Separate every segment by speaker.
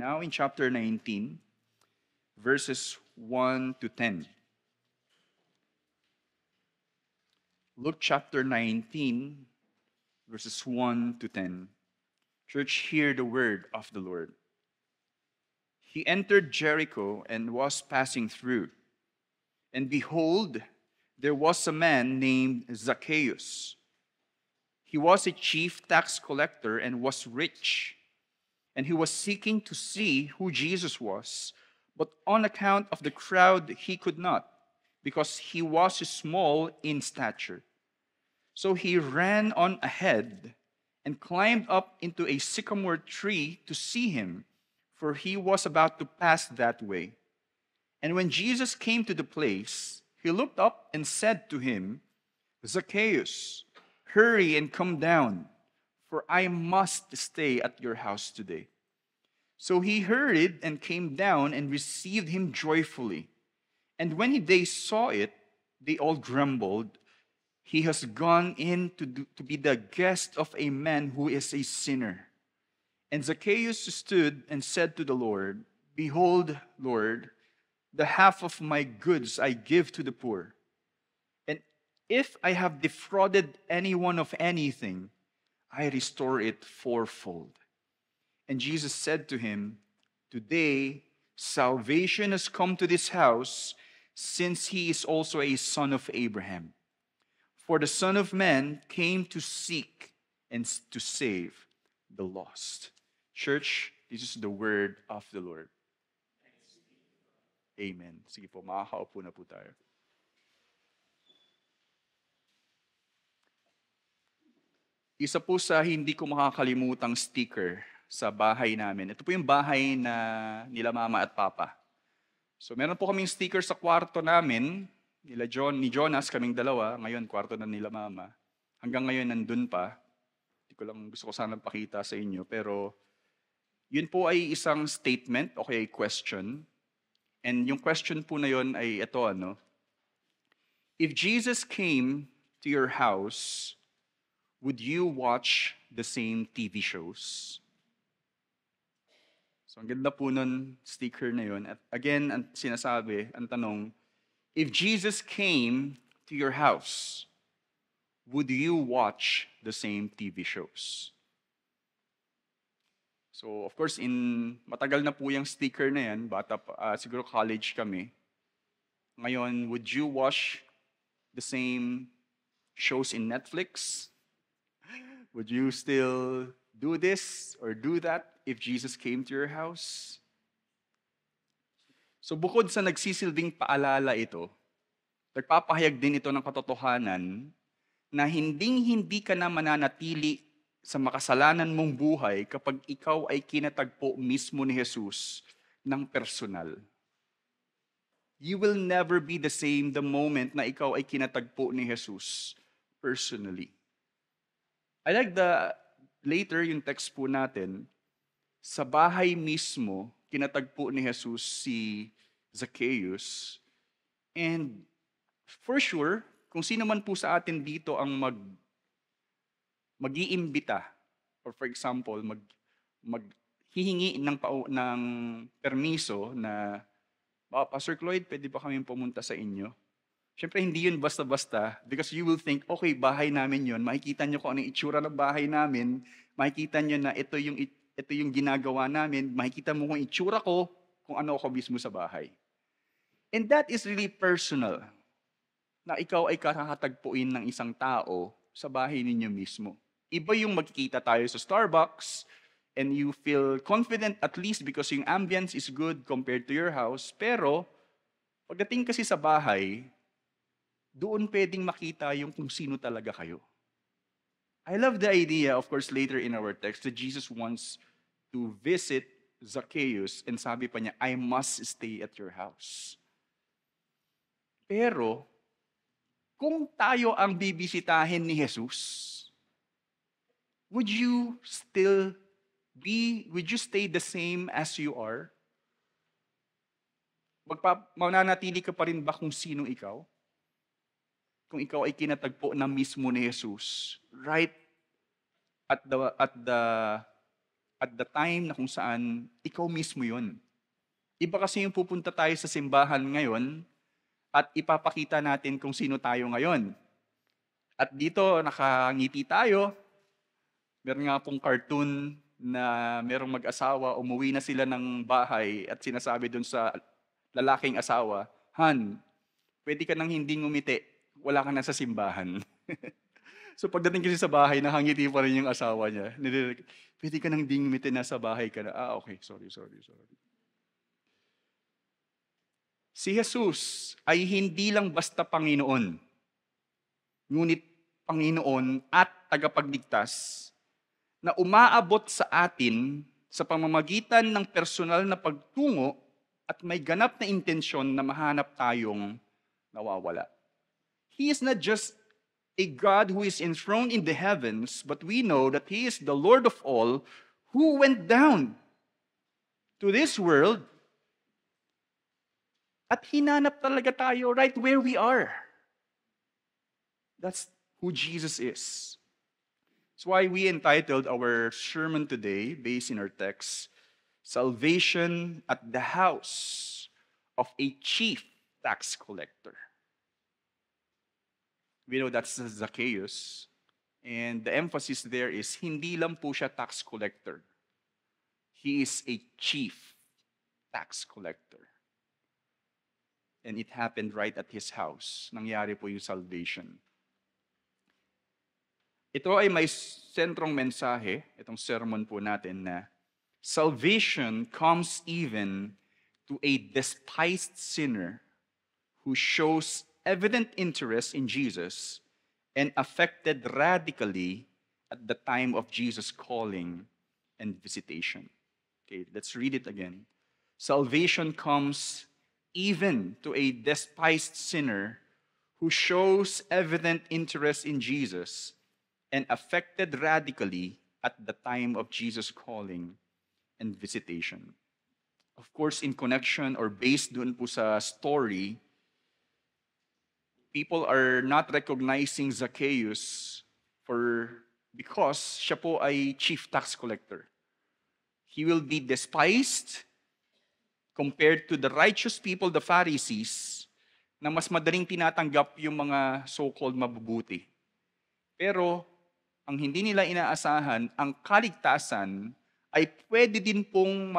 Speaker 1: now in chapter 19, verses 1 to 10. Luke chapter 19, verses 1 to 10. Church, hear the word of the Lord. He entered Jericho and was passing through. And behold, there was a man named Zacchaeus. He was a chief tax collector and was rich. And he was seeking to see who Jesus was. But on account of the crowd, he could not, because he was small in stature. So he ran on ahead and climbed up into a sycamore tree to see him, for he was about to pass that way. And when Jesus came to the place, he looked up and said to him, Zacchaeus, hurry and come down, for I must stay at your house today. So he hurried and came down and received him joyfully. And when they saw it, they all grumbled, he has gone in to be the guest of a man who is a sinner. And Zacchaeus stood and said to the Lord, Behold, Lord, the half of my goods I give to the poor. And if I have defrauded anyone of anything, I restore it fourfold. And Jesus said to him, Today salvation has come to this house, since he is also a son of Abraham. For the Son of Man came to seek and to save the lost. Church, this is the word of the Lord. Amen. Sige po, makakaupo na po tayo. Isa po sa hindi ko makakalimutang sticker sa bahay namin. Ito po yung bahay na nila mama at papa. So meron po kaming sticker sa kwarto namin, ni Jonas, kaming dalawa. Ngayon, kwarto na nila mama. Hanggang ngayon, nandun pa. Gusto ko sanang pakita sa inyo. Pero yun po ay isang statement o kaya question. And yung question po na yun ay ito, If Jesus came to your house, would you watch the same TV shows? So ang ganda po nun sticker na yun. At again, ang tanong, if Jesus came to your house, would you watch the same TV shows? So, of course, matagal na po yung sticker na yan. Siguro college kami. Ngayon, would you watch the same shows in Netflix? Would you still do this or do that if Jesus came to your house? So bukod sa nagsisilbing paalala ito, nagpapahayag din ito ng katotohanan na hindi ka na mananatili sa makasalanan mong buhay kapag ikaw ay kinatagpo mismo ni Jesus ng personal. You will never be the same the moment na ikaw ay kinatagpo ni Jesus personally. I like later yung text po natin, sa bahay mismo, kinatagpo ni Jesus si Zacchaeus. And for sure, kung sino man po sa atin dito ang mag-iimbita, or for example, maghihingi ng permiso na, Pastor Cloyd, pwede ba kami pumunta sa inyo? Siyempre, hindi yun basta-basta because you will think, okay, bahay namin yun. Makikita nyo kung anong itsura ng bahay namin. Makikita nyo na ito yung ginagawa namin. Makikita mo kung itsura ko, kung ano ako mismo sa bahay. And that is really personal. Na ikaw ay kakatagpuin ng isang tao sa bahay ninyo mismo. Iba yung magkikita tayo sa Starbucks and you feel confident at least because yung ambience is good compared to your house. Pero, pagdating kasi sa bahay, doon pwedeng makita yung kung sino talaga kayo. I love the idea, of course, later in our text, that Jesus wants to visit Zacchaeus and sabi pa niya, I must stay at your house. Pero, kung tayo ang bibisitahin ni Jesus, would you stay the same as you are? Mananatili ka pa rin ba kung sino ikaw? Kung ikaw ay kinatagpo na mismo ni Jesus, right at the at the time na kung saan ikaw mismo yun. Iba kasi yung pupunta tayo sa simbahan ngayon at ipapakita natin kung sino tayo ngayon. At dito, nakangiti tayo. Meron nga pong cartoon na merong mag-asawa, umuwi na sila ng bahay at sinasabi dun sa lalaking asawa, Han, pwede ka nang hindi ngumiti, wala ka na sa simbahan. So pagdating kasi sa bahay, nakangiti pa rin yung asawa niya. Pwede ka nang hindi ngumiti, nasa bahay ka na. Okay, sorry. Si Jesus ay hindi lang basta Panginoon, ngunit Panginoon at tagapagligtas na umaabot sa atin sa pamamagitan ng personal na pagtungo at may ganap na intensyon na mahanap tayong nawawala. He is not just a God who is enthroned in the heavens, but we know that He is the Lord of all who went down to this world at hinanap talaga tayo right where we are. That's who Jesus is. That's why we entitled our sermon today, based in our text, Salvation at the House of a Chief Tax Collector. We know that's Zacchaeus. And the emphasis there is, hindi lang po siya tax collector. He is a chief tax collector. And it happened right at his house. Nangyari po yung salvation. Ito ay may sentrong mensahe, itong sermon po natin na salvation comes even to a despised sinner who shows evident interest in Jesus and affected radically at the time of Jesus' calling and visitation. Okay, let's read it again. Salvation comes even to a despised sinner who shows evident interest in Jesus and affected radically at the time of Jesus' calling and visitation. Of course, in connection or based dun po sa story, people are not recognizing Zacchaeus because siya po ay chief tax collector. He will be despised compared to the righteous people, the Pharisees, na mas madaling tinatanggap yung mga so-called mabubuti. Pero ang hindi nila inaasahan, ang kaligtasan ay pwede din pong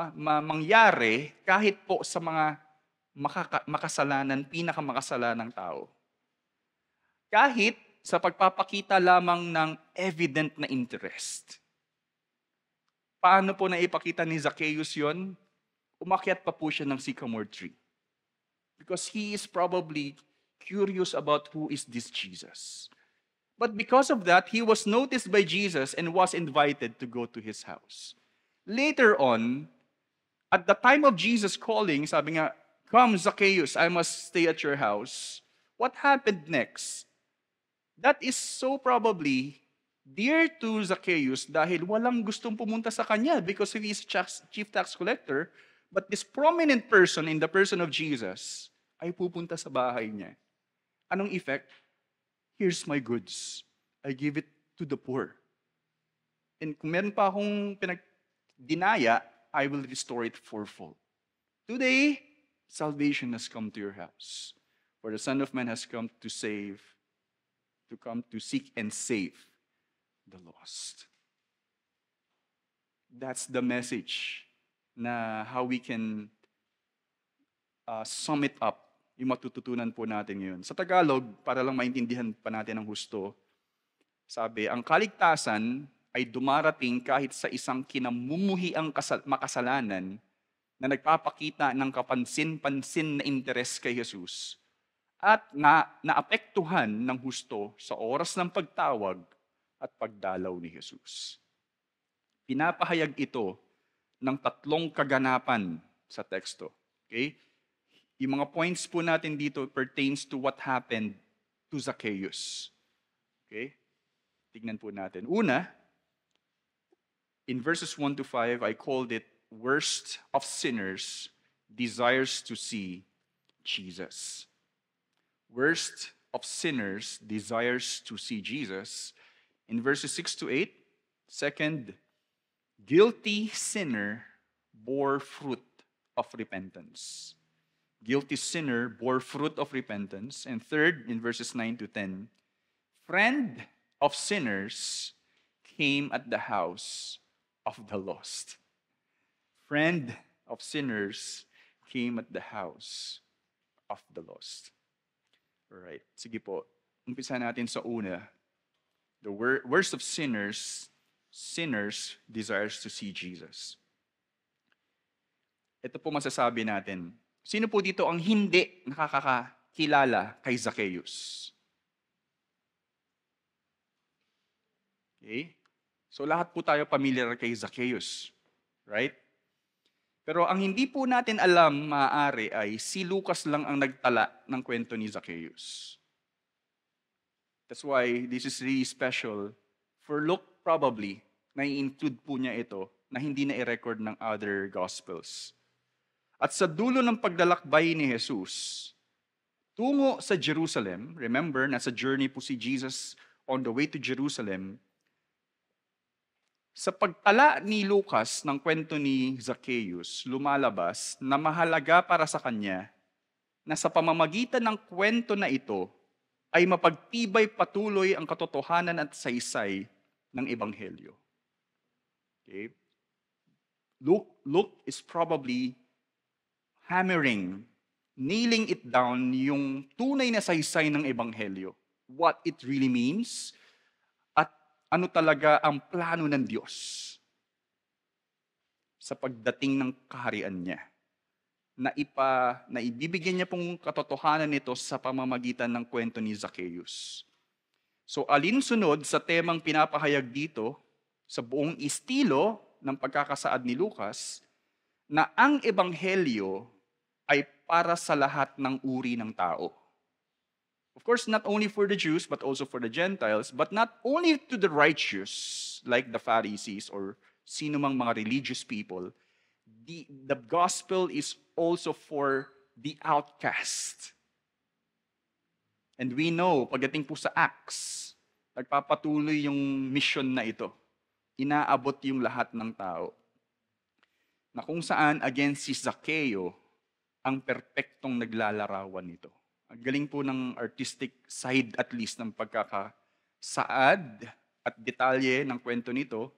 Speaker 1: mangyari kahit po sa mga pinakamakasalanan tao. Kahit sa pagpapakita lamang ng evident na interest. Paano po naipakita ni Zacchaeus yon? Umakyat pa po siya ng sycamore tree. Because he is probably curious about who is this Jesus. But because of that, he was noticed by Jesus and was invited to go to his house. Later on, at the time of Jesus calling, sabi nga, "Come, Zacchaeus, I must stay at your house." What happened next? That is so probably dear to Zacchaeus dahil walang gustong pumunta sa kanya because he is chief tax collector. But this prominent person in the person of Jesus ay pupunta sa bahay niya. Anong effect? Here's my goods. I give it to the poor. And kung meron pa akong dinaya, I will restore it fourfold. Today, salvation has come to your house. For the Son of Man has come to seek and save the lost. That's the message na how we can sum it up, yung matututunan po natin ngayon. Sa Tagalog, para lang maintindihan pa natin ng husto, sabi, ang kaligtasan ay dumarating kahit sa isang kinamumuhiang makasalanan na nagpapakita ng kapansin-pansin na interes kay Jesus at naapektuhan ng husto sa oras ng pagtawag at pagdalaw ni Jesus. Pinapahayag ito ng tatlong kaganapan sa teksto. Okay? Yung mga points po natin dito pertains to what happened to Zacchaeus. Okay? Tignan po natin. Una, in verses 1 to 5, I called it worst of sinners desires to see Jesus. Worst of sinners desires to see Jesus. In verses 6 to 8, second, guilty sinner bore fruit of repentance. Guilty sinner bore fruit of repentance. And third, in verses 9 to 10, friend of sinners came at the house of the lost. Friend of sinners came at the house of the lost. Alright, sige po. Umpisa natin sa una. The worst of sinners desires to see Jesus. Ito po masasabi natin. Sino po dito ang hindi nakakakilala kay Zacchaeus? Okay? So lahat po tayo familiar kay Zacchaeus. Right? Pero ang hindi po natin alam maaari ay si Lucas lang ang nagtala ng kwento ni Zacchaeus. That's why this is really special. For Luke probably, na-include po niya ito na hindi na i-record ng other Gospels. At sa dulo ng paglalakbay ni Jesus, tungo sa Jerusalem, remember, nasa journey po si Jesus on the way to Jerusalem, sa pagtala ni Lucas ng kwento ni Zacchaeus, lumalabas na mahalaga para sa kanya na sa pamamagitan ng kwento na ito ay mapagtibay patuloy ang katotohanan at saysay ng Ebanghelyo. Okay? Luke is probably hammering, nailing it down yung tunay na saysay ng Ebanghelyo. What it really means, ano talaga ang plano ng Diyos sa pagdating ng kaharian niya. Na ibibigyan niya pong katotohanan nito sa pamamagitan ng kwento ni Zacchaeus. So alinsunod sa temang pinapahayag dito, sa buong estilo ng pagkakasaad ni Lucas, na ang Ebanghelyo ay para sa lahat ng uri ng tao. Of course, not only for the Jews, but also for the Gentiles, but not only to the righteous, like the Pharisees or sino mang mga religious people. The gospel is also for the outcast. And we know, pagdating po sa Acts, nagpapatuloy yung mission na ito. Inaabot yung lahat ng tao. Na kung saan, again, si Zacchaeus ang perpektong naglalarawan nito. Ang galing po ng artistic side at least ng pagkakasaad at detalye ng kwento nito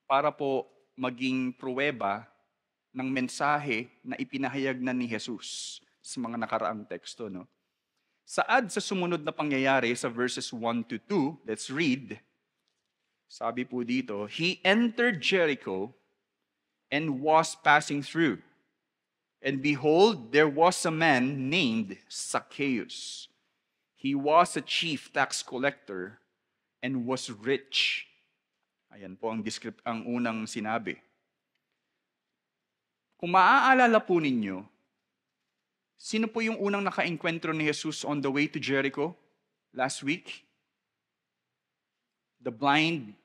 Speaker 1: para po maging pruweba ng mensahe na ipinahayag na ni Jesus sa mga nakaraang teksto. No? Saad sa sumunod na pangyayari sa verses 1 to 2, let's read. Sabi po dito, He entered Jericho and was passing through. And behold, there was a man named Zacchaeus. He was a chief tax collector and was rich. Ayan po ang unang sinabi. Kung maaalala po ninyo, sino po yung unang naka-enkwentro ni Jesus on the way to Jericho last week? The blind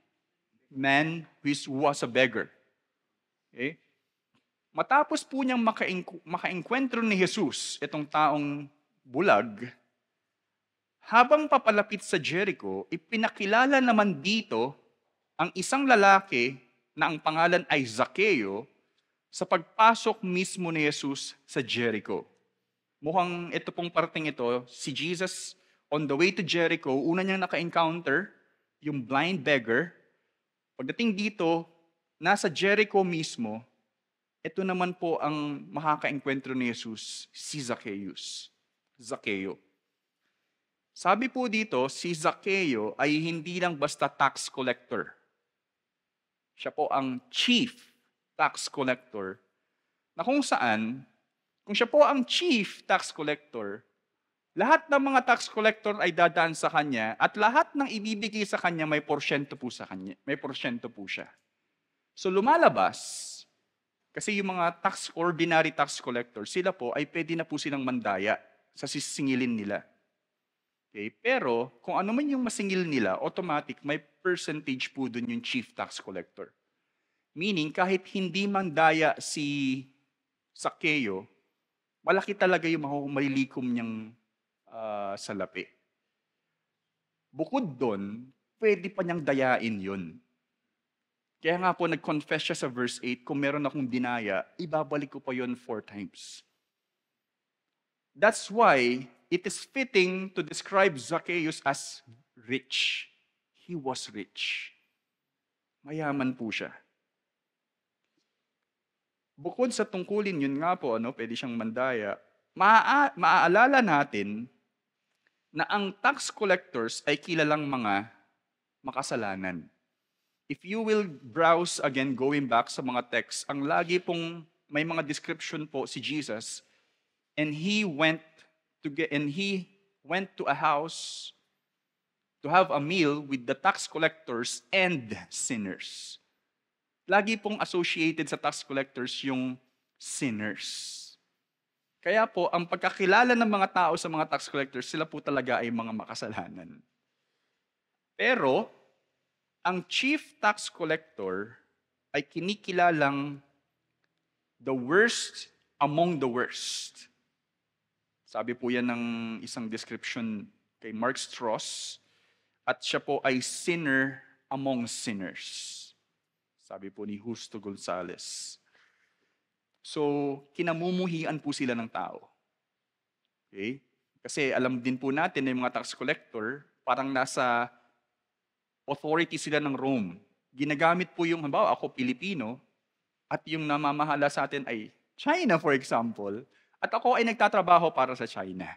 Speaker 1: man who was a beggar. Okay? Matapos po niyang maka-enkwentro ni Jesus, itong taong bulag, habang papalapit sa Jericho, ipinakilala naman dito ang isang lalaki na ang pangalan ay Zacchaeus sa pagpasok mismo ni Jesus sa Jericho. Mukhang ito pong parting ito, si Jesus on the way to Jericho, una niyang naka-encounter yung blind beggar. Pagdating dito, nasa Jericho mismo, ito naman po ang makaka-enkwentro ni Jesus, si Zacchaeus. Zacchaeus. Sabi po dito, si Zacchaeus ay hindi lang basta tax collector. Siya po ang chief tax collector na kung saan, kung siya po ang chief tax collector, lahat ng mga tax collector ay dadaan sa kanya at lahat ng ibibigay sa kanya may porsyento po sa kanya. May porsyento po siya. So lumalabas, kasi yung mga ordinary tax collectors, sila po ay pwede na po silang mandaya sa sisingilin nila. Okay? Pero kung ano man yung masingil nila, automatic may percentage po dun yung chief tax collector. Meaning, kahit hindi mandaya si Zacchaeus, malaki talaga yung malilikom niyang salapi. Bukod doon, pwede pa niyang dayain yun. Kaya nga po nag-confess siya sa verse 8, kung meron akong dinaya, ibabalik ko pa yon 4 times. That's why it is fitting to describe Zacchaeus as rich. He was rich. Mayaman po siya. Bukod sa tungkulin, yun nga po, pwede siyang mandaya, maaalala natin na ang tax collectors ay kilalang mga makasalanan. If you will browse again, going back sa mga texts, ang lagi pong may mga description po si Jesus, and he went to a house to have a meal with the tax collectors and sinners. Lagi pong associated sa tax collectors yung sinners. Kaya po, ang pagkakilala ng mga tao sa mga tax collectors, sila po talaga ay mga makasalanan. Pero, ang chief tax collector ay kinikilalang the worst among the worst. Sabi po yan ng isang description kay Mark Strauss, at siya po ay sinner among sinners. Sabi po ni Justo Gonzalez. So, kinamumuhian po sila ng tao. Okay? Kasi alam din po natin na yung mga tax collector, parang nasa authority sila ng Rome. Ginagamit po yung, halimbawa ako Pilipino, at yung namamahala sa atin ay China, for example, at ako ay nagtatrabaho para sa China.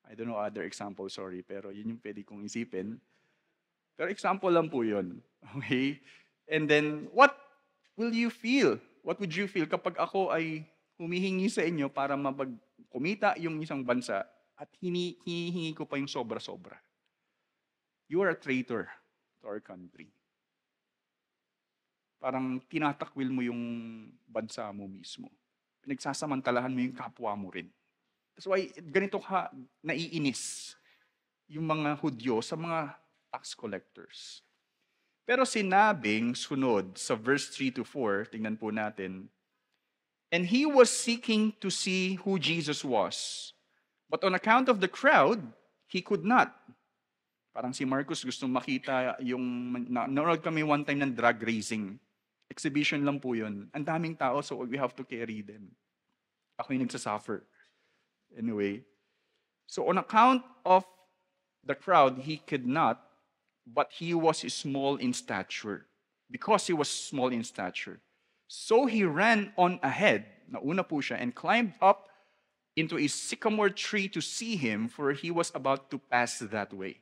Speaker 1: I don't know other example, sorry, pero yun yung pwede kong isipin. Pero example lang po yun. Okay? And then, what will you feel? What would you feel kapag ako ay humihingi sa inyo para kumita yung isang bansa at hinihingi ko pa yung sobra-sobra? You are a traitor to our country. Parang tinatakwil mo yung bansa mo mismo. Pinagsasamantalahan mo yung kapwa mo rin. That's why ganito ka naiinis yung mga Hudyo sa mga tax collectors. Pero sinabing sunod sa verse 3-4, tingnan po natin, and he was seeking to see who Jesus was, but on account of the crowd, he could not. Parang si Marcus gustong makita yung, nanonood kami one time ng drag racing. Exhibition lang po yun. Ang daming tao, so we have to carry them. Ako yung nagsasuffer. Anyway, so on account of the crowd, he could not, but he was small in stature. Because he was small in stature. So he ran on ahead, nauna po siya, and climbed up into a sycamore tree to see him, for he was about to pass that way.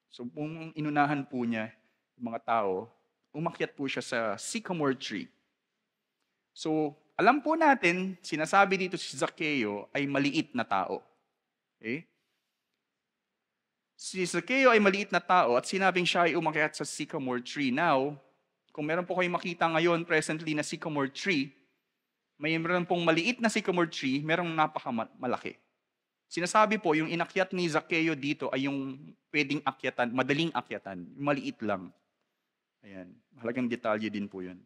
Speaker 1: So kung inunahan po niya yung mga tao, umakyat po siya sa sycamore tree. So, alam po natin, sinasabi dito si Zacchaeus ay maliit na tao. Okay? Si Zacchaeus ay maliit na tao at sinabing siya ay umakyat sa sycamore tree. Now, kung meron po kayong makita ngayon presently na sycamore tree, mayroon pong maliit na sycamore tree, merong napakamalaki. Sinasabi po, yung inakyat ni Zacchaeus dito ay yung pwedeng akyatan, madaling akyatan, maliit lang. Ayan, mahalagang detalye din po yun.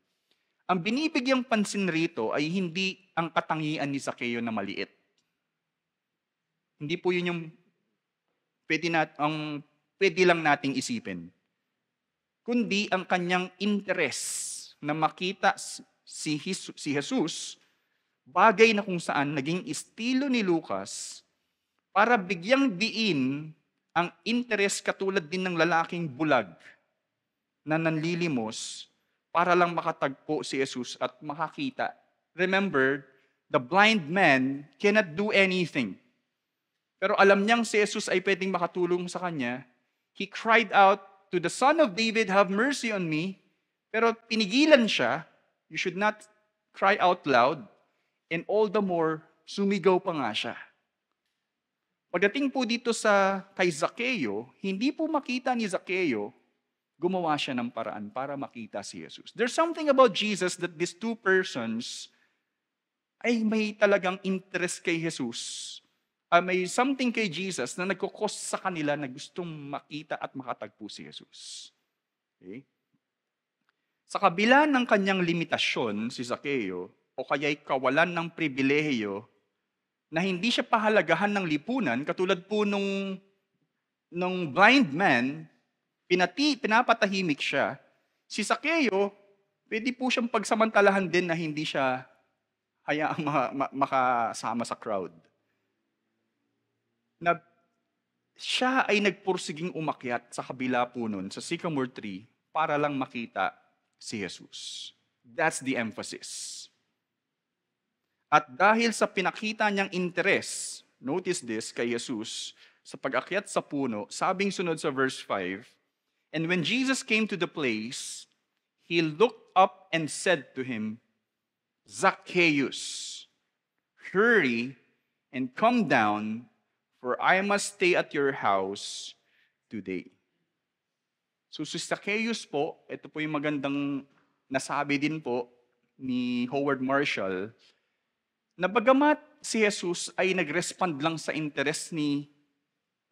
Speaker 1: Ang binibigyang pansin rito ay hindi ang katangian ni Zacchaeus na maliit. Hindi po yun yung pwede lang nating isipin. Kundi ang kanyang interest na makita si Jesus, bagay na kung saan naging estilo ni Lucas para bigyang diin ang interest katulad din ng lalaking bulag na nanlilimos para lang makatagpo si Jesus at makakita. Remember, the blind man cannot do anything. Pero alam niyang si Jesus ay pwedeng makatulong sa kanya. He cried out to the Son of David, have mercy on me. Pero pinigilan siya, you should not cry out loud. And all the more, sumigaw pa nga siya. Pagdating po dito kay Zacchaeus, hindi po makita ni Zacchaeus, gumawa siya ng paraan para makita si Jesus. There's something about Jesus that these two persons ay may talagang interest kay Jesus. May something kay Jesus na nagkukos sa kanila na gustong makita at makatagpo si Jesus. Okay? Sa kabila ng kanyang limitasyon, si Zacchaeus, o kaya'y kawalan ng pribilehiyo, na hindi siya pahalagahan ng lipunan, katulad po nung blind man, pinapatahimik siya, si Zacchaeus, Pwede po siyang pagsamantalahan din na hindi siya hayaang makasama sa crowd. Na siya ay nagpursiging umakyat sa kabila po nun, sa sycamore tree, para lang makita si Jesus. That's the emphasis. At dahil sa pinakita niyang interes, notice this, kay Jesus, sa pag-akyat sa puno, sabing sunod sa verse 5, "And when Jesus came to the place, he looked up and said to him, 'Zacchaeus, hurry and come down, for I must stay at your house today.'" So si Zacchaeus po, ito po yung magandang nasabi din po ni Howard Marshall, na bagamat si Jesus ay nag-respond lang sa interes ni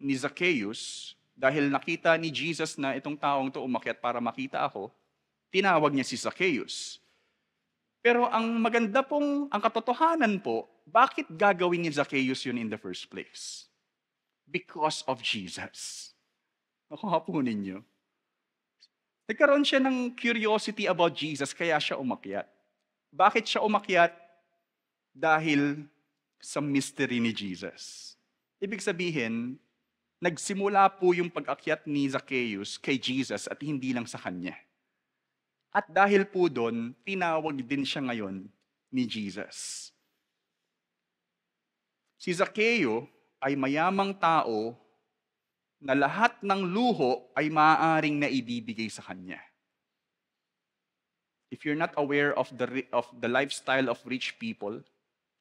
Speaker 1: Zacchaeus, dahil nakita ni Jesus na itong taong to umakyat para makita ako, tinawag niya si Zacchaeus. Pero ang katotohanan po, bakit gagawin ni Zacchaeus yun in the first place? Because of Jesus. Nakuha po ninyo. Nagkaroon siya ng curiosity about Jesus, kaya siya umakyat. Bakit siya umakyat? Dahil sa mystery ni Jesus. Ibig sabihin, nagsimula po yung pag-akyat ni Zacchaeus kay Jesus at hindi lang sa kanya. At dahil po doon, tinawag din siya ngayon ni Jesus. Si Zacchaeus ay mayamang tao na lahat ng luho ay maaaring naibibigay sa kanya. If you're not aware of the lifestyle of rich people,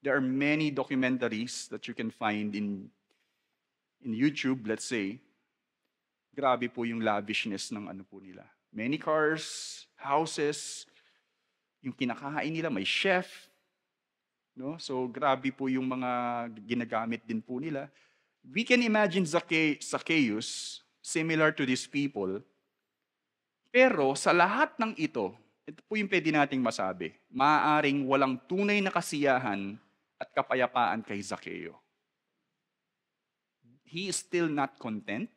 Speaker 1: there are many documentaries that you can find in YouTube, let's say. Grabe po yung lavishness ng ano po nila. Many cars, houses, yung kinakain nila, may chef. No? So grabe po yung mga ginagamit din po nila. We can imagine Zacchaeus similar to these people. Pero sa lahat ng ito po yung pwede nating masabi, maaaring walang tunay na kasiyahan at kapayapaan kay Zacchaeus. He is still not content.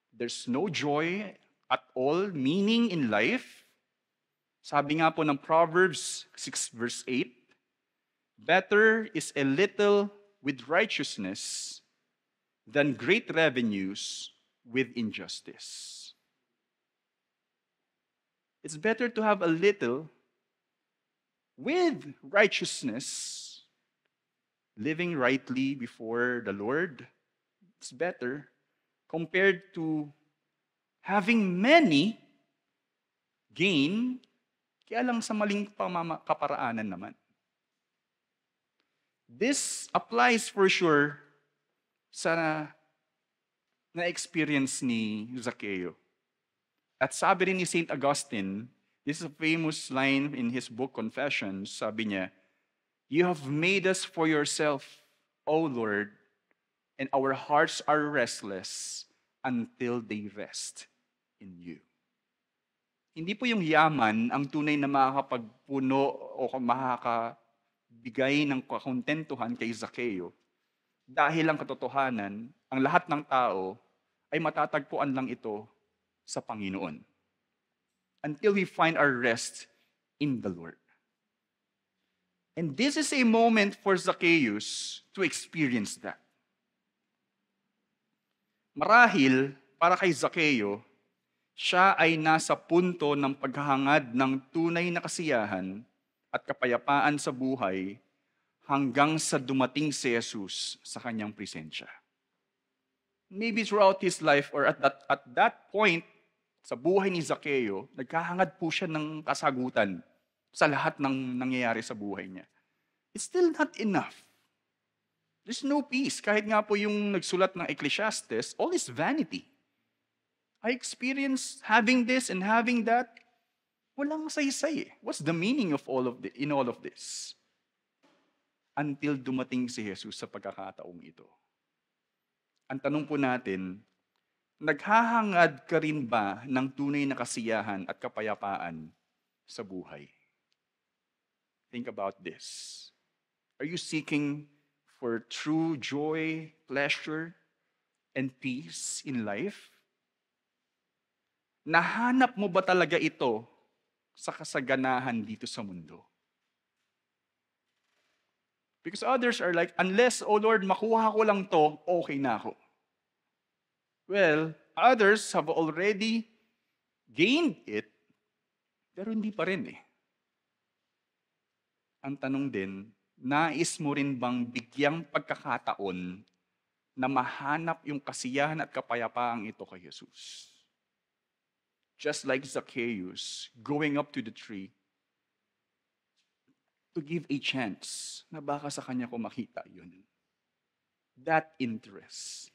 Speaker 1: There's no joy at all, meaning in life. Sabi nga po ng Proverbs 6 verse 8, "Better is a little with righteousness than great revenues with injustice." It's better to have a little with righteousness, living rightly before the Lord. It's better compared to having many gain, kaya lang sa maling kaparaanan naman. This applies for sure sa na-experience ni Zacchaeus. At sabi rin ni St. Augustine, this is a famous line in his book Confessions, sabi niya, "You have made us for yourself, O Lord, and our hearts are restless until they rest in you." Hindi po yung yaman ang tunay na makakapagpuno o makakabigay ng kakontentuhan kay Zacchaeus. Dahil ang katotohanan, ang lahat ng tao ay matatagpuan lang ito sa Panginoon. Until we find our rest in the Lord. And this is a moment for Zacchaeus to experience that. Marahil, para kay Zacchaeus, siya ay nasa punto ng paghahangad ng tunay na kasiyahan at kapayapaan sa buhay hanggang sa dumating si Jesus sa kanyang presensya. Maybe throughout his life or at that point sa buhay ni Zacchaeus, nagkahangad po siya ng kasagutan sa lahat ng nangyayari sa buhay niya. It's still not enough. There's no peace. Kahit nga po yung nagsulat ng Ecclesiastes, all is vanity. I experience having this and having that. Walang saysay. What's the meaning of in all of this? Until dumating si Jesus sa pagkakataong ito. Ang tanong po natin, naghahangad ka rin ba ng tunay na kasiyahan at kapayapaan sa buhay? Think about this. Are you seeking for true joy, pleasure, and peace in life? Nahanap mo ba talaga ito sa kasaganahan dito sa mundo. Because others are like, unless, oh Lord, makuha ko lang to, okay na ako. Well, others have already gained it, pero hindi pa rin eh. Ang tanong din, nais mo rin bang bigyang pagkakataon na mahanap yung kasiyahan at kapayapaang ito kay Jesus? Just like Zacchaeus going up to the tree to give a chance na baka sa kanya ko makita yun. That interest.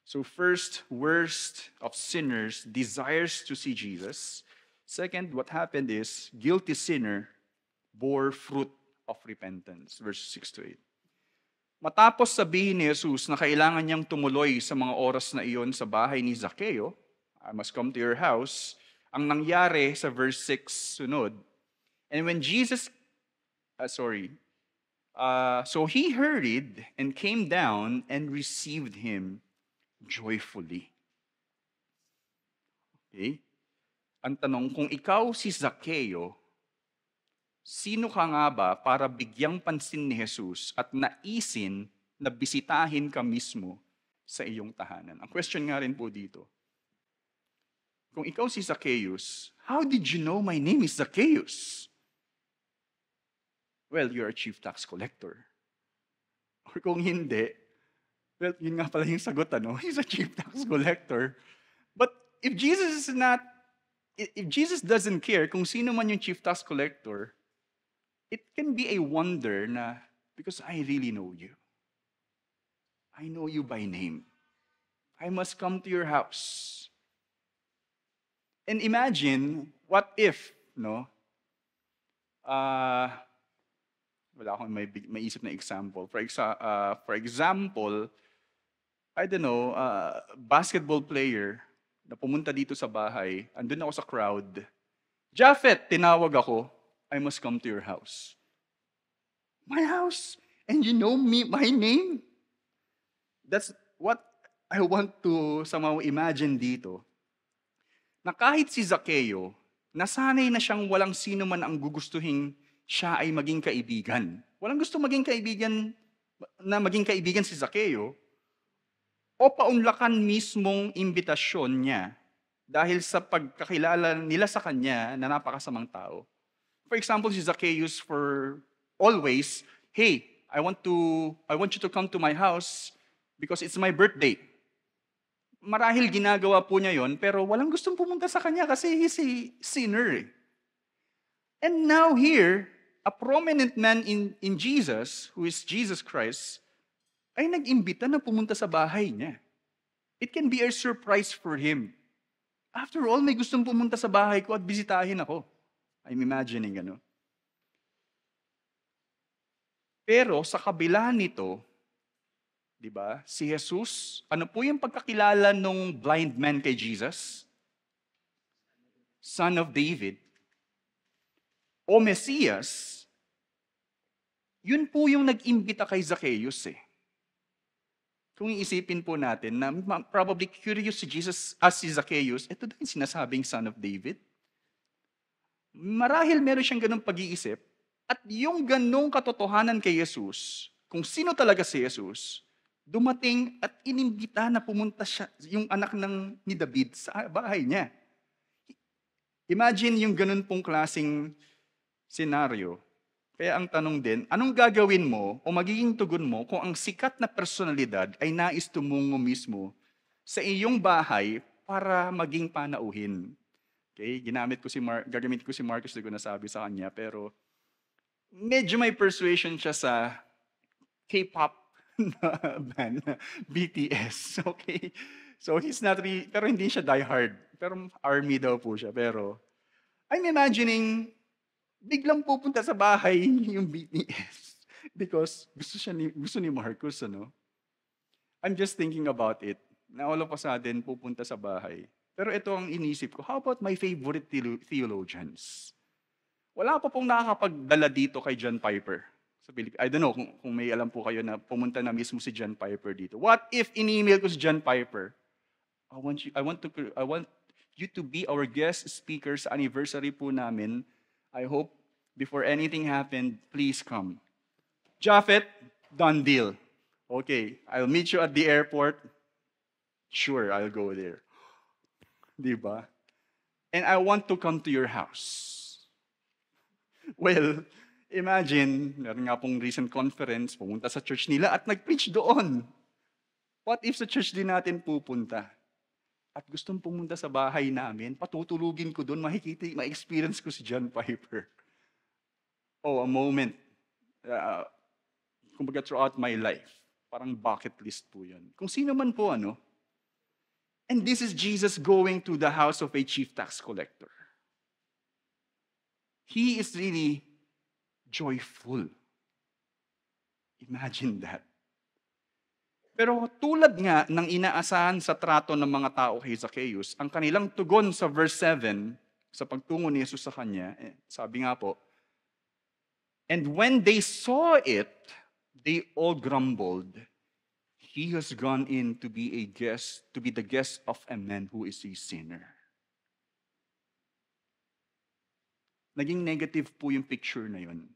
Speaker 1: So first, worst of sinners desires to see Jesus. Second, what happened is, guilty sinner bore fruit of repentance. Verse 6 to 8. Matapos sabihin ni Jesus na kailangan niyang tumuloy sa mga oras na iyon sa bahay ni Zacchaeo, I must come to your house, ang nangyari sa verse 6 sunod, and when Jesus, so he hurried and came down and received him joyfully. Okay? Ang tanong, kung ikaw si Zacchaeo, sino ka nga ba para bigyang pansin ni Jesus at naisin na bisitahin ka mismo sa iyong tahanan? Ang question nga rin po dito, kung ikaw si Zacchaeus, how did you know my name is Zacchaeus? Well, you're a chief tax collector. Or kung hindi, well, yun nga pala yung sagot, he's a chief tax collector. But if Jesus doesn't care kung sino man yung chief tax collector, it can be a wonder na, because I really know you. I know you by name. I must come to your house. And imagine, what if, wala akong may isip na example. For example, I don't know, basketball player na pumunta dito sa bahay, andun ako sa crowd. Japhet, tinawag ako, I must come to your house. My house? And you know me, my name? That's what I want to somehow imagine dito. Na kahit si Zacchaeo, nasanay na siyang walang sino man ang gugustuhin siya ay maging kaibigan. Walang gusto maging kaibigan si Zacchaeo, o paunlakan mismong imbitasyon niya dahil sa pagkakilala nila sa kanya na napakasamang tao. For example, si Zacchaeus for always, hey, I want you to come to my house because it's my birthday. Marahil ginagawa po niya yon, pero walang gustong pumunta sa kanya kasi he's a sinner. And now here, a prominent man in Jesus, who is Jesus Christ, ay nag-imbita na pumunta sa bahay niya. It can be a surprise for him. After all, may gustong pumunta sa bahay ko at bisitahin ako. I'm imagining, Pero sa kabila nito, di ba, si Jesus, ano po yung pagkakilala nung blind man kay Jesus? Son of David. O Mesias, yun po yung nag-imbita kay Zacchaeus eh. Kung iisipin po natin na probably curious si Jesus as si Zacchaeus, ito din sinasabing son of David. Marahil meron siyang ganung pag-iisip at yung ganung katotohanan kay Jesus, kung sino talaga si Jesus, dumating at inimbita na pumunta siya, yung anak ni David sa bahay niya. Imagine yung ganun pong klaseng senaryo. Kaya ang tanong din, anong gagawin mo o magiging tugon mo kung ang sikat na personalidad ay nais tumungo mismo sa iyong bahay para maging panauhin? Okay, gagamit ko si Marcus, hindi ko nasabi sa kanya, pero medyo may persuasion siya sa K-pop na band, BTS. Okay? So he's not really, pero hindi siya diehard. Pero army daw po siya. Pero I'm imagining, biglang pupunta sa bahay yung BTS. Because gusto ni Marcus, I'm just thinking about it. Na all of a sudden, pupunta sa bahay. Pero ito ang inisip ko, how about my favorite theologians? Wala pa pong nakakapagdala dito kay John Piper sa Pilipinas. I don't know kung may alam po kayo na pumunta na mismo si John Piper dito. What if in-email ko si John Piper? I want you to be our guest speaker sa anniversary po namin. I hope before anything happened, please come. Japhet, done deal. Okay, I'll meet you at the airport. Sure, I'll go there. Di ba? And I want to come to your house. Well, imagine, meron nga pong recent conference, pumunta sa church nila at nag-preach doon. What if sa church din natin pupunta? At gustong pumunta sa bahay namin, patutulugin ko doon, makikita, ma-experience ko si John Piper. Oh, a moment. Kumbaga throughout my life. Parang bucket list po yun. Kung sino man po, ano? And this is Jesus going to the house of a chief tax collector. He is really joyful. Imagine that. Pero tulad nga ng inaasahan sa trato ng mga tao kay Zacchaeus, ang kanilang tugon sa verse 7, sa pagtungo ni Jesus sa kanya, sabi nga po, and when they saw it, they all grumbled, he has gone in to be a guest, to be the guest of a man who is a sinner. Naging negative po yung picture na yun.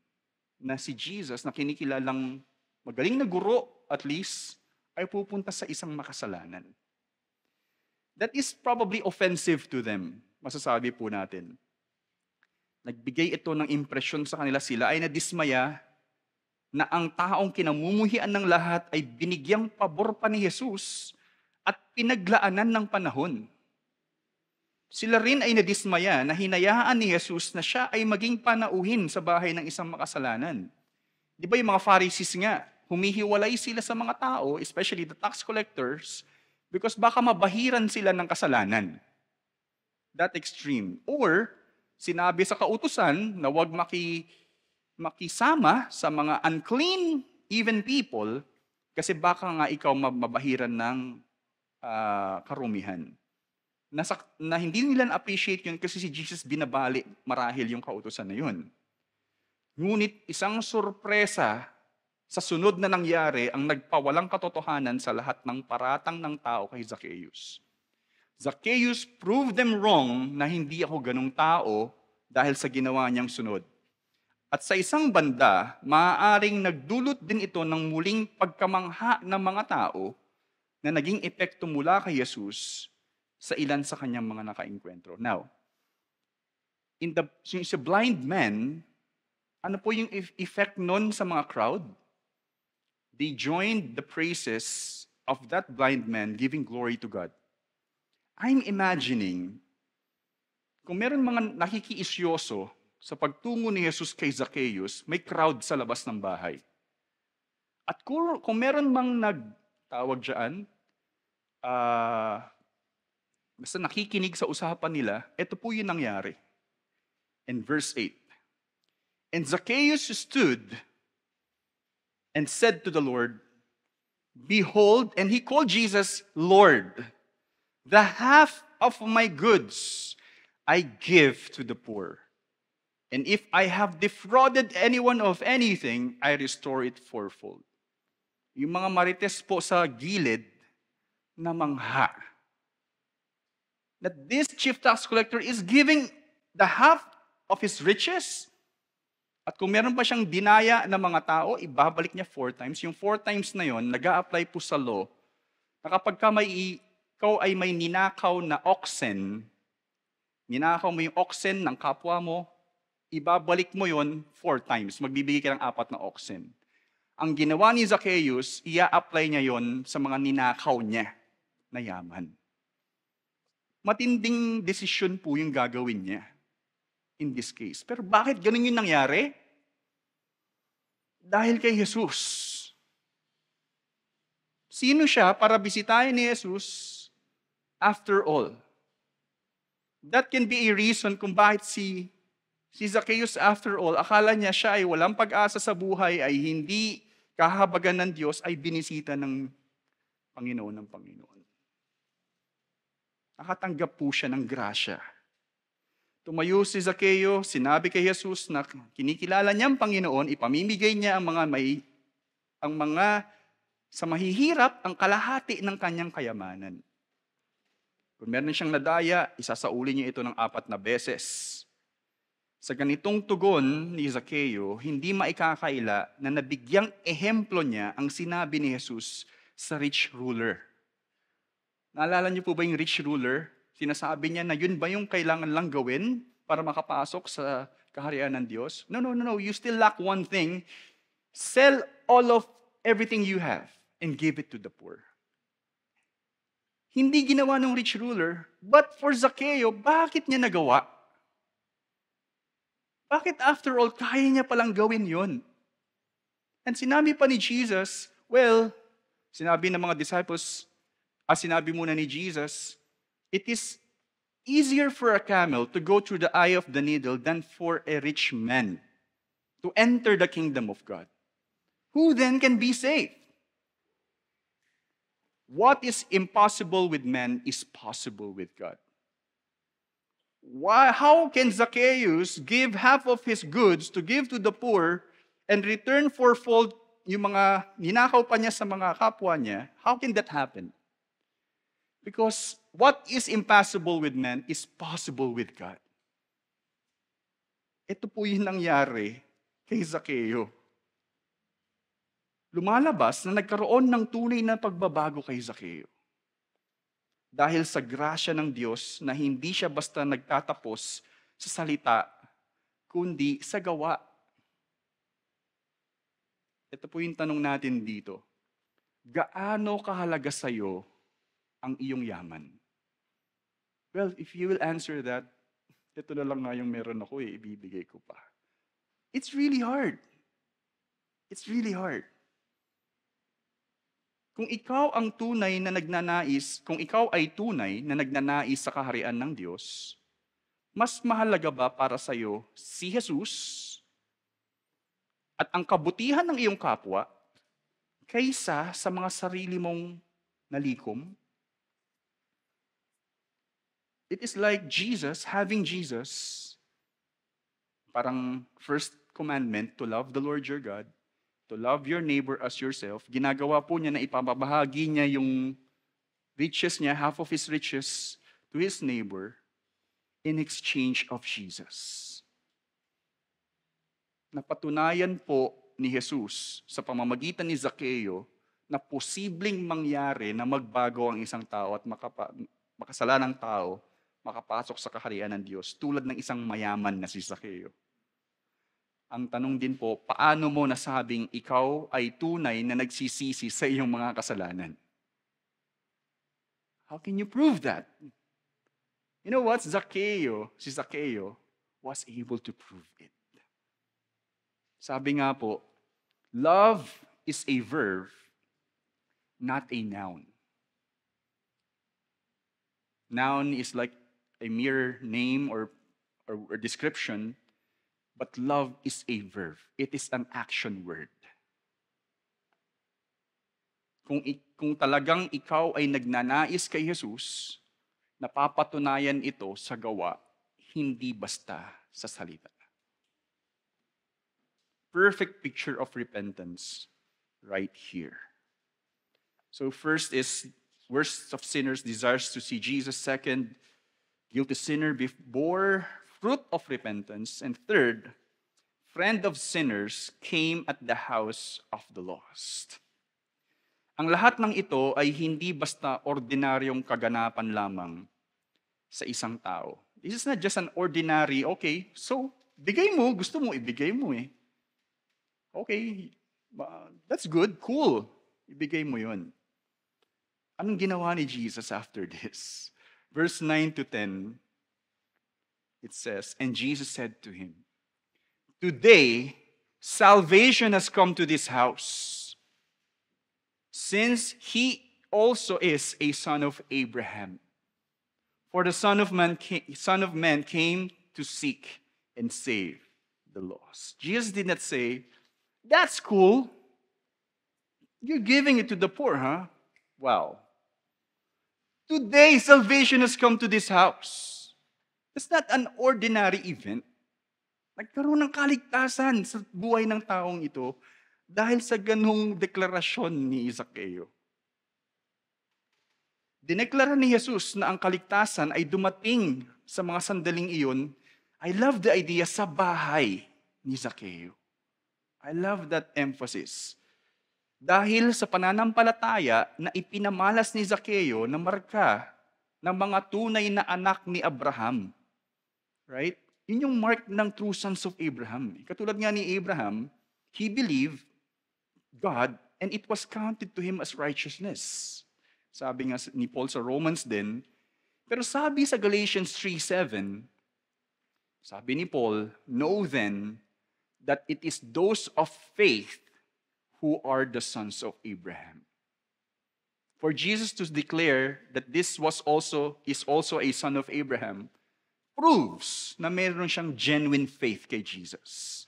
Speaker 1: Na si Jesus, na kinikilalang magaling na guro, at least, ay pupunta sa isang makasalanan. That is probably offensive to them, masasabi po natin. Nagbigay ito ng impresyon sa kanila, sila ay nadismaya na ang taong kinamumuhian ng lahat ay binigyang pabor pa ni Jesus at pinaglaanan ng panahon. Sila rin ay nadismaya na hinayaan ni Jesus na siya ay maging panauhin sa bahay ng isang makasalanan. Di ba yung mga Pharisees nga, humihiwalay sila sa mga tao, especially the tax collectors, because baka mabahiran sila ng kasalanan. That extreme. Or, sinabi sa kautusan na huwag makisama sa mga unclean, even people, kasi baka nga ikaw mabahiran ng karumihan. Na hindi nila na-appreciate yun kasi si Jesus binabali marahil yung kautusan na yun. Ngunit isang sorpresa sa sunod na nangyari ang nagpawalang katotohanan sa lahat ng paratang ng tao kay Zacchaeus. Zacchaeus proved them wrong na hindi ako ganung tao dahil sa ginawa niyang sunod. At sa isang banda, maaaring nagdulot din ito ng muling pagkamangha ng mga tao na naging epekto mula kay Jesus sa ilan sa kanyang mga nakaengkwentro. Now, yung sa blind man, ano po yung effect nun sa mga crowd? They joined the praises of that blind man giving glory to God. I'm imagining, kung meron mga nakikiisyoso sa pagtungo ni Jesus kay Zacchaeus, may crowd sa labas ng bahay. At kung meron mang nagtawag dyan, basta nakikinig sa usapan nila, ito po yung nangyari. In verse 8, and Zacchaeus stood and said to the Lord, behold, and he called Jesus Lord, the half of my goods I give to the poor. And if I have defrauded anyone of anything, I restore it fourfold. Yung mga marites po sa gilid na mangha. That this chief tax collector is giving the half of his riches. At kung meron pa siyang dinaya ng mga tao, ibabalik niya 4 times. Yung 4 times na yon, nag-a-apply po sa law, na kapag ikaw ay may ninakaw na oxen, ninakaw mo yung oxen ng kapwa mo, ibabalik mo yon 4 times. Magbibigay ka ng 4 na oxen. Ang ginawa ni Zacchaeus, ia-apply niya yon sa mga ninakaw niya na yaman. Matinding desisyon po yung gagawin niya in this case. Pero bakit ganun yung nangyari? Dahil kay Jesus. Sino siya para bisitahin ni Jesus after all? That can be a reason kung bakit si Zacchaeus after all, akala niya siya ay walang pag-asa sa buhay, ay hindi kahabagan ng Diyos, ay binisita ng Panginoon ng Panginoon. Nakatanggap po siya ng grasya. Tumayo si Zacchaeus, sinabi kay Jesus na kinikilala niyang Panginoon, ipamimigay niya ang mga sa mahihirap ang kalahati ng kanyang kayamanan. Kung meron siyang nadaya, isasauli niya ito ng 4 na beses. Sa ganitong tugon ni Zaccheo, hindi maikakaila na nabigyang ehemplo niya ang sinabi ni Jesus sa rich ruler. Naalala niyo po ba yung rich ruler? Sinasabi niya na yun ba yung kailangan lang gawin para makapasok sa kaharian ng Diyos? No, no, no, no. You still lack one thing. Sell all of everything you have and give it to the poor. Hindi ginawa ng rich ruler, but for Zaccheo, bakit niya nagawa? Bakit after all, kaya niya palang gawin yon? And sinabi pa ni Jesus, well, sinabi ng mga disciples, sinabi muna ni Jesus, it is easier for a camel to go through the eye of the needle than for a rich man to enter the kingdom of God. Who then can be saved? What is impossible with men is possible with God. How can Zacchaeus give half of his goods to give to the poor and return fourfold yung mga ninakaw pa niya sa mga kapwa niya? How can that happen? Because what is impossible with men is possible with God. Ito po yung nangyari kay Zaccheo. Lumalabas na nagkaroon ng tunay na pagbabago kay Zaccheo. Dahil sa grasya ng Diyos na hindi siya basta nagtatapos sa salita, kundi sa gawa. Ito po yung tanong natin dito. Gaano kahalaga sa iyo ang iyong yaman? Well, if you will answer that, ito na lang nga yung meron ako ibibigay ko pa. It's really hard. It's really hard. Kung ikaw ay tunay na nagnanais sa kaharian ng Diyos, mas mahalaga ba para sa iyo si Jesus at ang kabutihan ng iyong kapwa kaysa sa mga sarili mong nalikom? It is like having Jesus, parang first commandment to love the Lord your God, to love your neighbor as yourself. Ginagawa po niya na ipapabahagi niya yung riches niya, half of his riches, to his neighbor in exchange of Jesus. Napatunayan po ni Jesus sa pamamagitan ni Zaccheo na posibleng mangyari na magbago ang isang tao at makasalanang tao makapasok sa kaharian ng Diyos tulad ng isang mayaman na si Zaccheo. Ang tanong din po, paano mo nasabing ikaw ay tunay na nagsisisi sa iyong mga kasalanan? How can you prove that? You know what? Si Zaccheo was able to prove it. Sabi nga po, love is a verb, not a noun. Noun is like a mere name or description. But love is a verb. It is an action word. Kung talagang ikaw ay nagnanais kay Jesus, napapatunayan ito sa gawa, hindi basta sa salita. Perfect picture of repentance right here. So first is worst of sinners desires to see Jesus. Second, guilty sinner before fruit of repentance. And third, friend of sinners came at the house of the lost. Ang lahat ng ito ay hindi basta ordinaryong kaganapan lamang sa isang tao. This is not just an ordinary, okay, so bigay mo, gusto mo, ibigay mo eh. Okay, that's good, cool. Ibigay mo yun. Anong ginawa ni Jesus after this? Verse 9 to 10, it says, and Jesus said to him, today, salvation has come to this house, since he also is a son of Abraham. For the Son of Man came to seek and save the lost. Jesus did not say, that's cool. You're giving it to the poor, huh? Wow. Today, salvation has come to this house. It's not an ordinary event. Nagkaroon ng kaligtasan sa buhay ng taong ito dahil sa ganung deklarasyon ni Zaccheo. Dineklara ni Jesus na ang kaligtasan ay dumating sa mga sandaling iyon. I love the idea sa bahay ni Zaccheo. I love that emphasis. Dahil sa pananampalataya na ipinamalas ni Zaccheo na marka ng mga tunay na anak ni Abraham. Right? Yun yung mark ng true sons of Abraham. Katulad nga ni Abraham, he believed God and it was counted to him as righteousness. Sabi nga ni Paul sa Romans din. Pero sabi sa Galatians 3:7, sabi ni Paul, know then that it is those of faith who are the sons of Abraham. For Jesus to declare that this is also a son of Abraham proves na meron siyang genuine faith kay Jesus.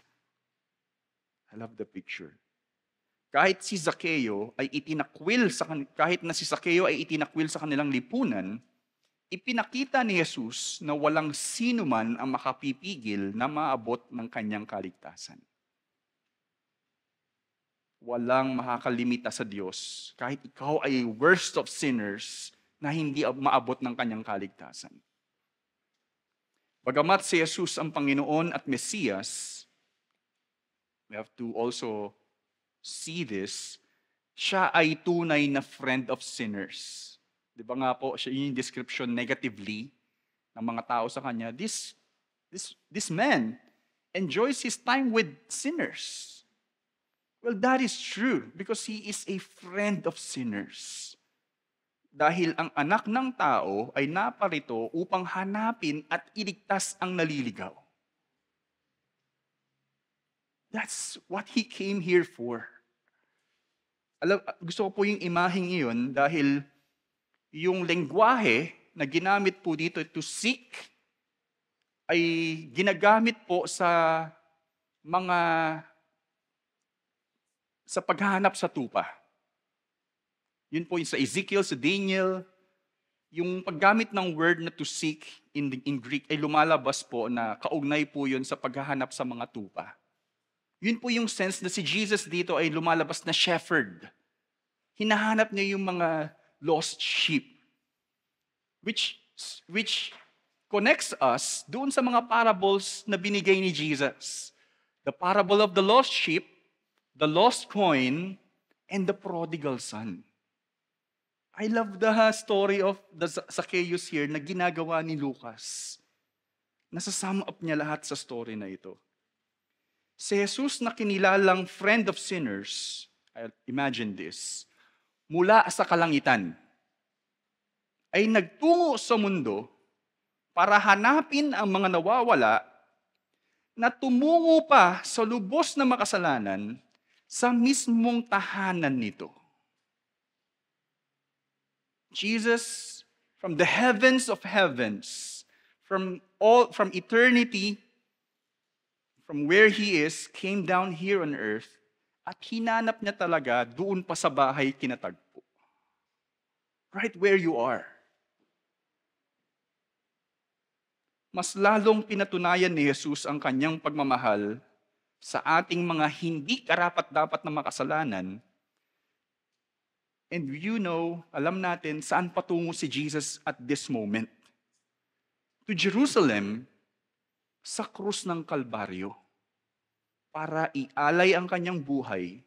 Speaker 1: I love the picture. Kahit na si Zaccheo ay itinakwil sa kanilang lipunan, ipinakita ni Jesus na walang sino man ang makapipigil na maabot ng kanyang kaligtasan. Walang makakalimita sa Diyos kahit ikaw ay worst of sinners na hindi maabot ng kanyang kaligtasan. Bagamat si Jesus ang Panginoon at Mesiyas, we have to also see this, siya ay tunay na friend of sinners. Di ba nga po, siya yung description negatively ng mga tao sa kanya. This man enjoys his time with sinners. Well, that is true because he is a friend of sinners. Dahil ang anak ng tao ay naparito upang hanapin at iligtas ang naliligaw. That's what he came here for. Gusto ko po yung imaheng iyon dahil yung lengguwahe na ginamit po dito to seek ay ginagamit po sa paghahanap sa tupa. Yun po yung sa Ezekiel, sa Daniel, yung paggamit ng word na to seek in Greek ay lumalabas po na kaugnay po yun sa paghahanap sa mga tupa. Yun po yung sense na si Jesus dito ay lumalabas na shepherd. Hinahanap niya yung mga lost sheep. Which connects us doon sa mga parables na binigay ni Jesus. The parable of the lost sheep, the lost coin, and the prodigal son. I love the story of the Zacchaeus here na ginagawa ni Lucas. Nasa-sum up niya lahat sa story na ito. Si Jesus na kinilalang friend of sinners, imagine this, mula sa kalangitan, ay nagtungo sa mundo para hanapin ang mga nawawala na tumungo pa sa lubos na makasalanan sa mismong tahanan nito. Jesus, from the heavens of heavens, from eternity, from where He is, came down here on earth at hinanap niya talaga doon pa sa bahay kinatagpo. Right where you are. Mas lalong pinatunayan ni Jesus ang kanyang pagmamahal sa ating mga hindi karapat-dapat na makasalanan. And alam natin saan patungo si Jesus at this moment. To Jerusalem, sa krus ng Kalbaryo, para ialay ang kanyang buhay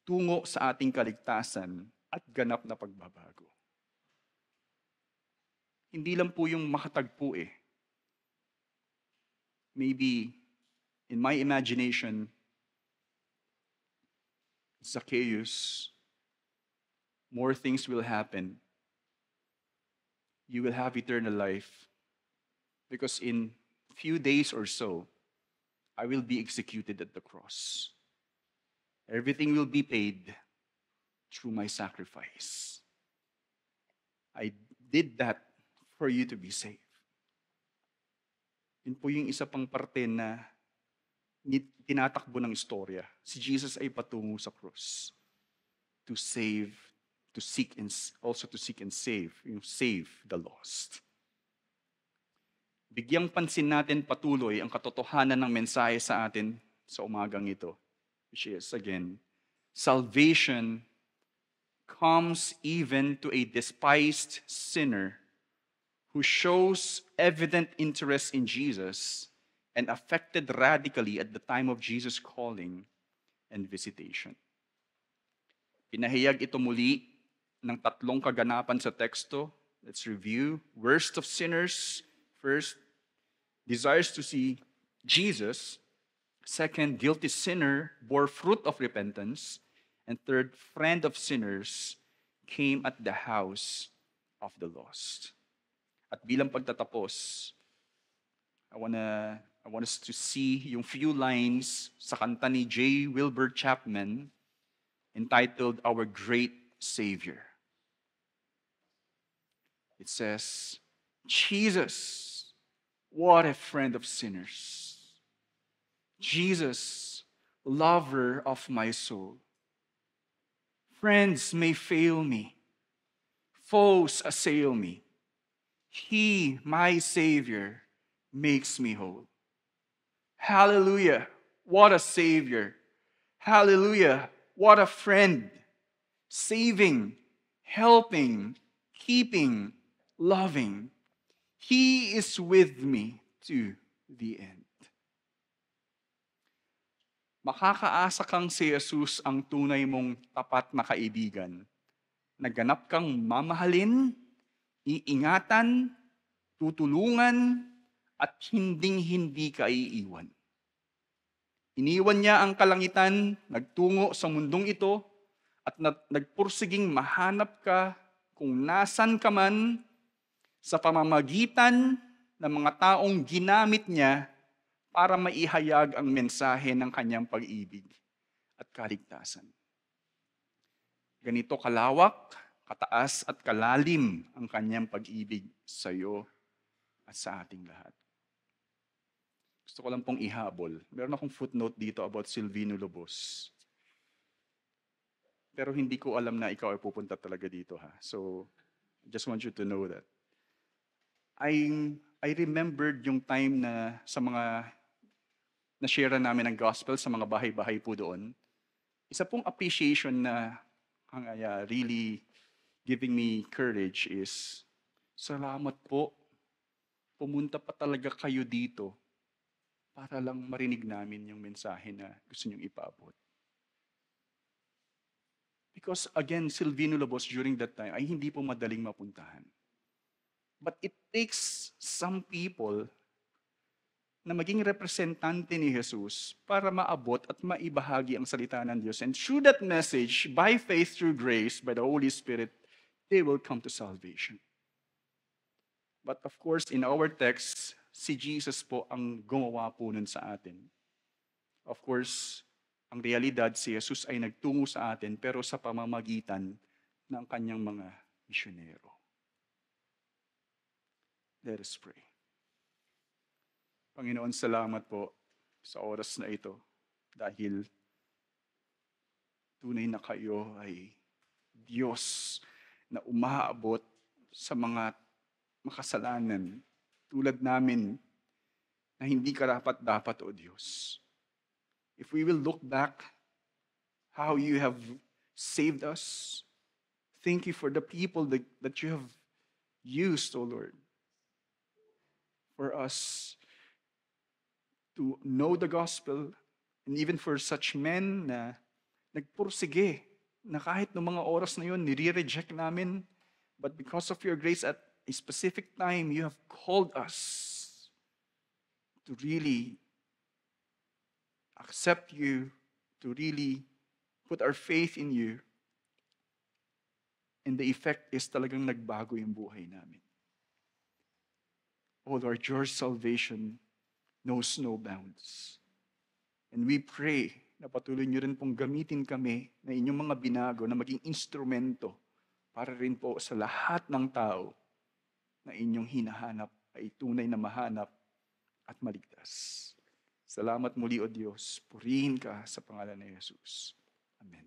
Speaker 1: tungo sa ating kaligtasan at ganap na pagbabago. Hindi lang po yung makatagpo Maybe, in my imagination, Zacchaeus, more things will happen. You will have eternal life. Because in few days or so, I will be executed at the cross. Everything will be paid through my sacrifice. I did that for you to be saved. Yun po yung isa pang parte na tinatakbo ng istorya. Si Jesus ay patungo sa cross to save, to seek and save, save the lost. Bigyang pansin natin patuloy ang katotohanan ng mensahe sa atin sa umagang ito, which is, again, salvation comes even to a despised sinner who shows evident interest in Jesus and affected radically at the time of Jesus' calling and visitation. Pinahayag ito muli ng tatlong kaganapan sa teksto. Let's review. Worst of sinners, first, desires to see Jesus. Second, guilty sinner bore fruit of repentance. And third, friend of sinners came at the house of the lost. At bilang pagtatapos, I want us to see yung few lines sa kanta ni J. Wilbur Chapman entitled Our Great Savior. It says, Jesus, what a friend of sinners. Jesus, lover of my soul. Friends may fail me, foes assail me. He, my Savior, makes me whole. Hallelujah, what a Savior. Hallelujah, what a friend. Saving, helping, keeping, loving. He is with me to the end. Makakaasa kang si Jesus ang tunay mong tapat na kaibigan. Naganap kang mamahalin, iingatan, tutulungan, at hinding-hindi ka iiwan. Iniwan niya ang kalangitan, nagtungo sa mundong ito, at nagpursiging mahanap ka kung nasan ka man sa pamamagitan ng mga taong ginamit niya para maihayag ang mensahe ng kanyang pag-ibig at kaligtasan. Ganito kalawak, kataas at kalalim ang kanyang pag-ibig sa iyo at sa ating lahat. Gusto ko lang pong ihabol. Meron akong footnote dito about Silvino Lobos. Pero hindi ko alam na ikaw ay pupunta talaga dito ha. So, just want you to know that. I remembered yung time na sa mga na-share namin ang gospel sa mga bahay-bahay po doon. Isa pong appreciation na really giving me courage is, salamat po, pumunta pa talaga kayo dito para lang marinig namin yung mensahe na gusto niyong ipaabot. Because again, Silvino Lobos during that time ay hindi po madaling mapuntahan. But it takes some people na maging representante ni Jesus para maabot at maibahagi ang salita ng Diyos. And through that message, by faith, through grace, by the Holy Spirit, they will come to salvation. But of course, in our text, si Jesus po ang gumawa po nun sa atin. Of course, ang realidad, si Jesus ay nagtungo sa atin, pero sa pamamagitan ng kanyang mga misyonero. Let us pray. Panginoon, salamat po sa oras na ito dahil tunay na kayo ay Diyos na umaabot sa mga makasalanan tulad namin na hindi karapat-dapat, O Diyos. If we will look back how you have saved us, thank you for the people that you have used, O Lord, for us to know the gospel, and even for such men na nagpursige, na kahit noong mga oras na yun, nire-reject namin, but because of your grace at a specific time, you have called us to really accept you, to really put our faith in you, and the effect is talagang nagbago yung buhay namin. Oh Lord, your salvation knows no bounds. And we pray na patuloy niyo rin pong gamitin kami na inyong mga binago na maging instrumento para rin po sa lahat ng tao na inyong hinahanap ay tunay na mahanap at maligtas. Salamat muli, O Diyos. Purihin ka sa pangalan ni Jesus. Amen.